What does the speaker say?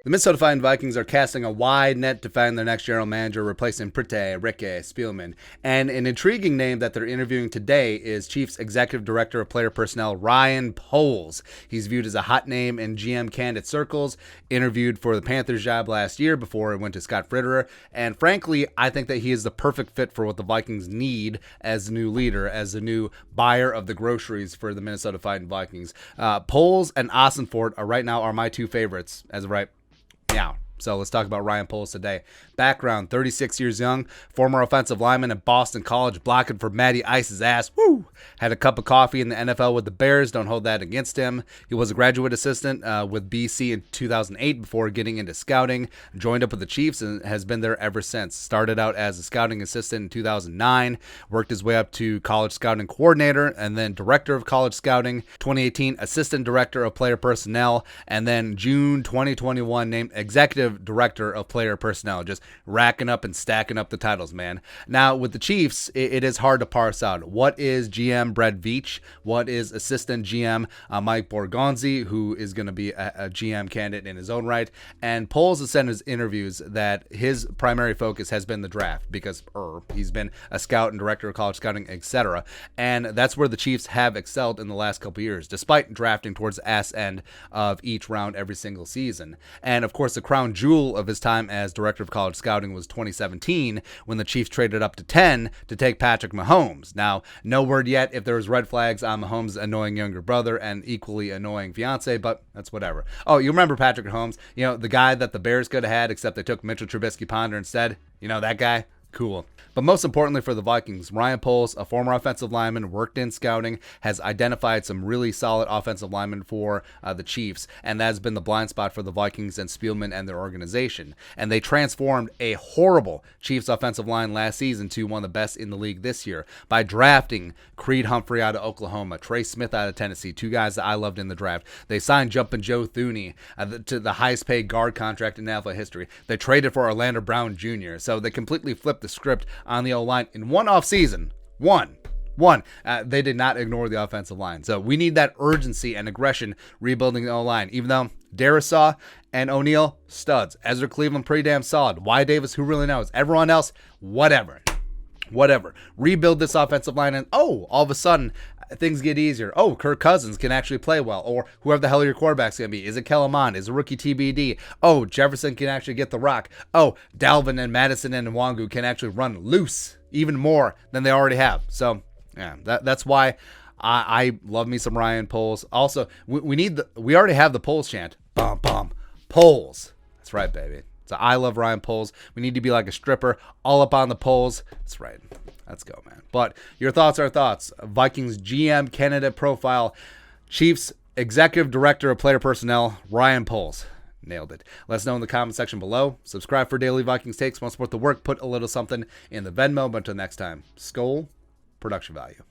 The Minnesota Vikings are casting a wide net to find their next general manager, replacing Ricky Spielman. And an intriguing name that they're interviewing today is Chiefs Executive Director of Player Personnel, Ryan Poles. He's viewed as a hot name in GM candidate circles, interviewed for the Panthers job last year before it went to Scott Fitterer. And frankly, I think that he is the perfect fit for what the Vikings need as a new leader, as a new buyer of the groceries for the Minnesota Vikings. Poles and Ossenfort are right now my two favorites as of right now. So let's talk about Ryan Poles today. Background, 36 years young, former offensive lineman at Boston College, blocking for Matty Ice's ass. Woo! Had a cup of coffee in the NFL with the Bears. Don't hold that against him. He was a graduate assistant with BC in 2008 before getting into scouting. Joined up with the Chiefs and has been there ever since. Started out as a scouting assistant in 2009. Worked his way up to college scouting coordinator and then director of college scouting. 2018, assistant director of player personnel. And then June 2021, named executive director of player personnel. Just racking up and stacking up the titles, man. Now with the Chiefs, it is hard to parse out what is GM Brett Veach, what is assistant GM Mike Borgonzi, who is going to be a GM candidate in his own right. And Poles has said in his interviews that his primary focus has been the draft because he's been a scout and director of college scouting, etc. And that's where the Chiefs have excelled in the last couple years, despite drafting towards the ass end of each round every single season. And of course, the crown jewel of his time as director of college scouting was 2017 when the Chiefs traded up to 10 to take Patrick Mahomes. Now, no word yet if there was red flags on Mahomes' annoying younger brother and equally annoying fiance, but that's whatever. Oh, you remember Patrick Mahomes? You know, the guy that the Bears could have had, except they took Mitchell Trubisky-Ponder instead. You know, that guy? Cool. But most importantly for the Vikings, Ryan Poles, a former offensive lineman, worked in scouting, has identified some really solid offensive linemen for the Chiefs, and that has been the blind spot for the Vikings and Spielman and their organization. And they transformed a horrible Chiefs offensive line last season to one of the best in the league this year by drafting Creed Humphrey out of Oklahoma, Trey Smith out of Tennessee, two guys that I loved in the draft. They signed Jumpin' Joe Thuney to the highest paid guard contract in NFL history. They traded for Orlando Brown Jr., so they completely flipped the script on the O-line in one offseason. One. They did not ignore the offensive line. So we need that urgency and aggression rebuilding the O-line. Even though Darisaw and O'Neal, studs. Ezra Cleveland, pretty damn solid. Why Davis, who really knows? Everyone else, whatever. Rebuild this offensive line and, all of a sudden, things get easier. Oh, Kirk Cousins can actually play well. Or whoever the hell your quarterback's going to be. Is it Kellen Mond? Is it rookie TBD? Oh, Jefferson can actually get the rock. Oh, Dalvin and Madison and Nwangu can actually run loose even more than they already have. So, yeah, that's why I love me some Ryan Poles. Also, we already have the Poles chant. Bum, bum, Poles. That's right, baby. So I love Ryan Poles. We need to be like a stripper, all up on the poles. That's right. Let's go, man. But your thoughts are thoughts. Vikings GM candidate profile, Chiefs Executive Director of Player Personnel, Ryan Poles. Nailed it. Let us know in the comment section below. Subscribe for daily Vikings takes. Want to support the work, put a little something in the Venmo. But until next time, Skol, production value.